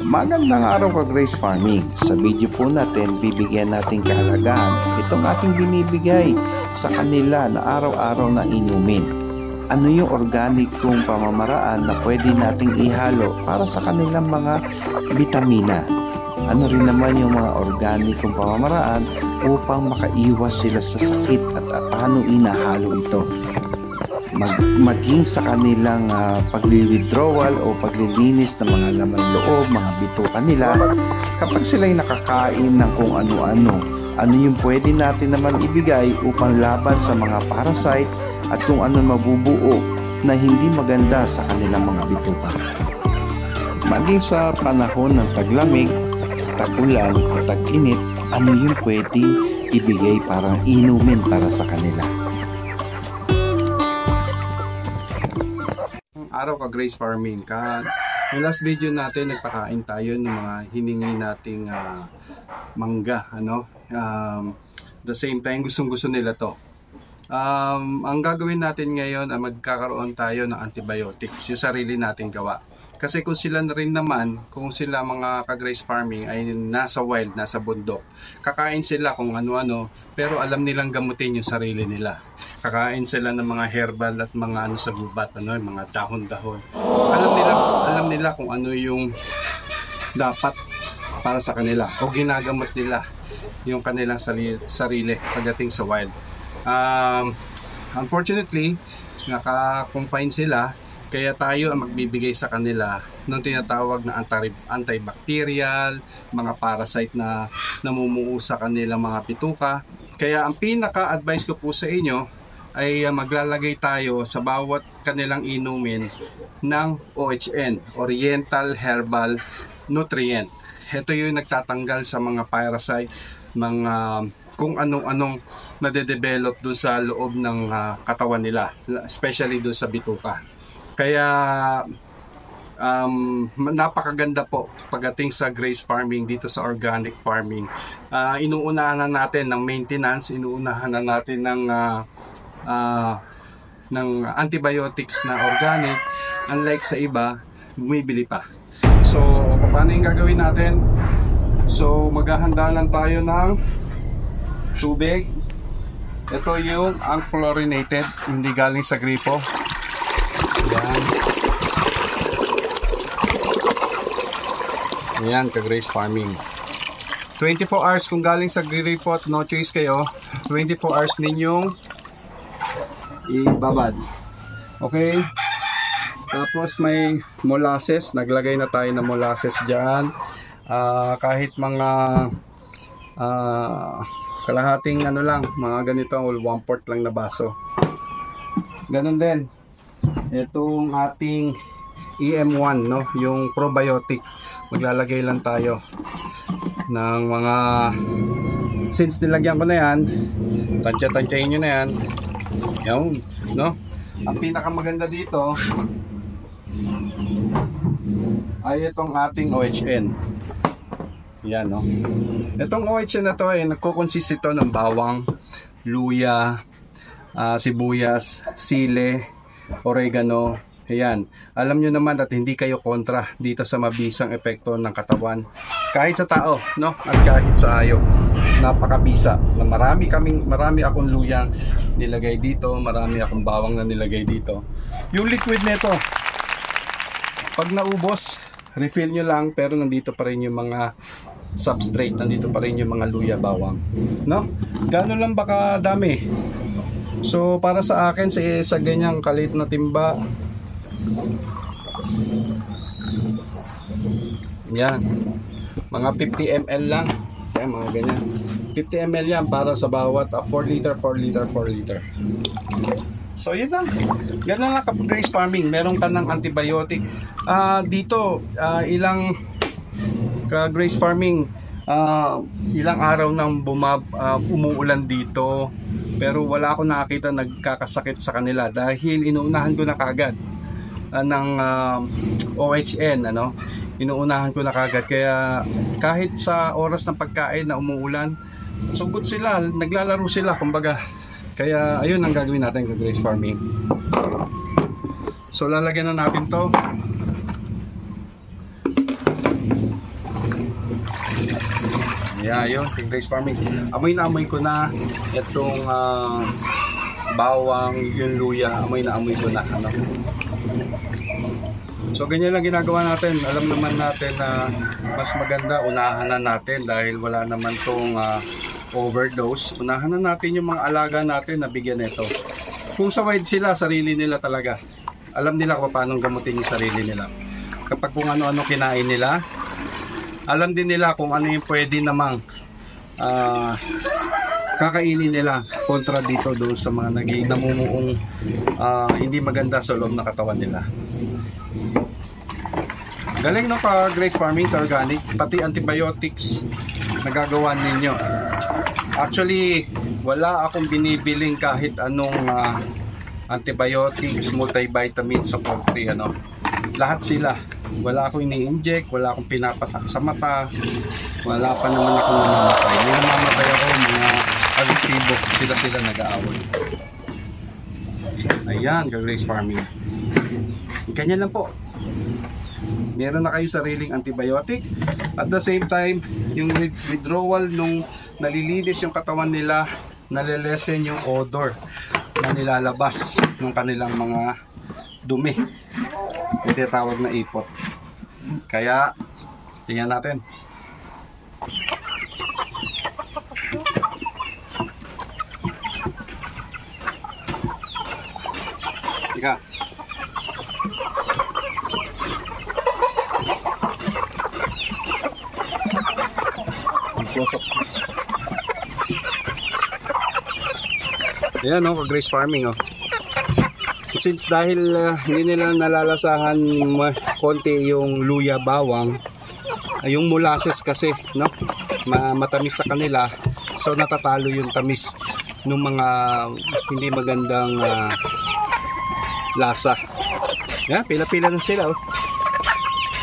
Magandang araw ka Grace Farming. Sa video po natin, bibigyan natin kahalagahan itong ating binibigay sa kanila na araw-araw na inumin. Ano yung organikong pamamaraan na pwede nating ihalo para sa kanilang mga bitamina? Ano rin naman yung mga organikong pamamaraan upang makaiwas sila sa sakit at paano inahalo ito? Maging sa kanilang pagli-withdrawal o paglilinis ng mga laman loob, mga bituka nila, kapag sila'y nakakain ng kung ano-ano, ano yung pwede natin naman ibigay upang laban sa mga parasite at kung ano mabubuo na hindi maganda sa kanilang mga bituka. Maging sa panahon ng taglamig, tag-ulan o tag-init, ano yung pwedeng ibigay parang inumin para sa kanila. Araw ka Grace Farming. Yung last video natin, nagpakain tayo ng mga hiningi nating mangga, the same time gustong-gusto nila to. Ang gagawin natin ngayon ay magkakaroon tayo ng antibiotics, yung sarili nating gawa. Kasi kung sila na rin naman, kung sila mga ka-Grace Farming ay nasa wild, nasa bundok, kakain sila kung ano-ano, pero alam nilang gamutin yung sarili nila. Kakain sila ng mga herbal at mga ano sa gubat, mga dahon-dahon. Alam nila kung ano yung dapat para sa kanila o ginagamot nila yung kanilang sarili pagdating sa wild. Unfortunately, naka-confine sila, kaya tayo ang magbibigay sa kanila ng tinatawag na antibacterial, mga parasite na namumuo sa kanilang mga pituka. Kaya ang pinaka-advice ko po sa inyo ay maglalagay tayo sa bawat kanilang inumin ng OHN, Oriental Herbal Nutrient. Ito yung nagtatanggal sa mga parasite, mga kung anong-anong nade-develop doon sa loob ng katawan nila, especially doon sa bituka. Kaya napakaganda po pagdating sa Grace Farming dito sa organic farming. Inuunahan na natin ng maintenance, inuunahan na natin ng antibiotics na organic, unlike sa iba, bumibili pa. So, paano yung gagawin natin? So, maghahanda lang tayo ng tubig. Ito yung unchlorinated, hindi galing sa gripo. Ayan. Ayan, ka-Grace Farming. 24 hours kung galing sa gripo at no choice kayo, 24 hours ninyong ibabad. Okay? Tapos may molasses. Naglagay na tayo ng molasses dyan. Kahit mga kalahating lang, mga ganito, 1/4 lang na baso. Ganun din. Itong ating EM1, yung probiotic. Maglalagay lang tayo ng mga, since nilagyan ko na yan, tansya-tansyahin nyo na yan. Yan, ang pinakamaganda dito ay itong ating OHN. Yan, itong OHN na to ay nagkukonsist ito ng bawang, luya, sibuyas, sile, oregano. Ayan, alam nyo naman at hindi kayo kontra dito sa mabisang epekto ng katawan kahit sa tao, at kahit sa hayop. Napakabisa na marami akong luyang nilagay dito, marami akong bawang na nilagay dito. Yung liquid nito, pag naubos, refill nyo lang, pero nandito pa rin yung mga substrate, nandito pa rin yung mga luya, bawang, gano'n lang baka dami. So para sa akin, sa ganyang kalit na timba, yan, mga 50 ml lang. Yan, mga ganyan, 50 ml yan para sa bawat 4 liter. So yun lang, ganun lang ka-Grace Farming. Meron ka ng antibiotic dito, ilang ka-Grace Farming, ilang araw nang umuulan dito, pero wala akong nakakita nagkakasakit sa kanila dahil inuunahan ko na kagad ng OHN, inuunahan ko na kagad. Kaya kahit sa oras ng pagkain na umuulan, sugod sila, naglalaro sila, kumbaga. Kaya ayun ang gagawin natin sa Grace Farming. So lalagyan na natin to. Yeah, yun, Team Grace Farming. Amoy na amoy ko na itong bawang, yung luya. Amoy na amoy ko na. Ano? So ganyan lang ginagawa natin. Alam naman natin na mas maganda unahan na natin dahil wala naman tong overdose. Unahan na natin yung mga alaga natin na bigyan nito. Kung sa wild sila, sarili nila talaga. Alam nila kung paano gamutin yung sarili nila. Kapag kung ano-ano kinain nila, alam din nila kung ano yung pwede namang kakainin nila kontra dito doon sa mga namumuong hindi maganda sa loob ng katawan nila. Galing no pa Grace Farming sa organic, pati antibiotics nagagawa ninyo. Actually, wala akong binibiling kahit anong antibiotics, multivitamins sa poultry, ano. Lahat sila. Wala akong ini-inject, wala akong pinapatak sa mata, wala pa naman akong namamatay. May namamatay ako, mga agresibo, sila nag-aaway. Ayan, Grace Farming. Ganyan lang po. Meron na kayo sariling antibiotic. At the same time, yung withdrawal nung nalilinis yung katawan nila, nalilesen yung odor na nilalabas ng kanilang mga dumi. Ito yung tawag na ipot. Kaya, tingnan natin. Ika. Ayan o, Grace Farming o. Since dahil hindi nila nalalasahan konti yung luya bawang, yung molasses kasi, no? Matamis sa kanila, so natatalo yung tamis ng mga hindi magandang lasa. Yan, pila-pila na sila oh.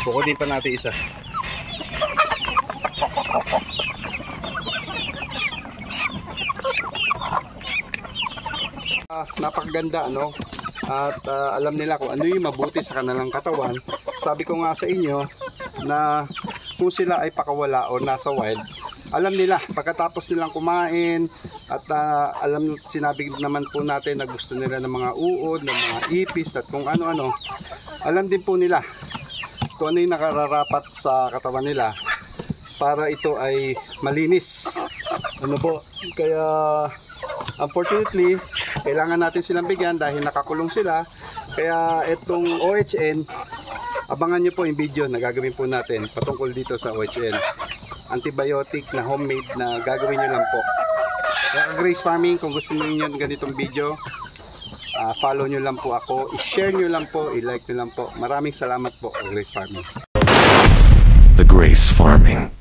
Bukodin pa natin isa. Napakaganda, ano? At alam nila kung ano yung mabuti sa kanilang katawan. Sabi ko nga sa inyo na kung sila ay pakawala o nasa wild, alam nila pagkatapos nilang kumain at sinabi naman po natin na gusto nila ng mga uod, ng mga ipis at kung ano-ano, alam din po nila kung ano yung nakararapat sa katawan nila para ito ay malinis. Ano po? Kaya unfortunately, kailangan natin silang bigyan dahil nakakulong sila. Kaya itong OHN, abangan nyo po yung video na gagawin po natin patungkol dito sa OHN. Antibiotic na homemade na gagawin nyo lang po. Kaya Grace Farming, kung gusto niyo yung ganitong video, follow nyo lang po ako, i-share nyo lang po, i-like nyo lang po. Maraming salamat po, Grace Farming. The Grace Farming.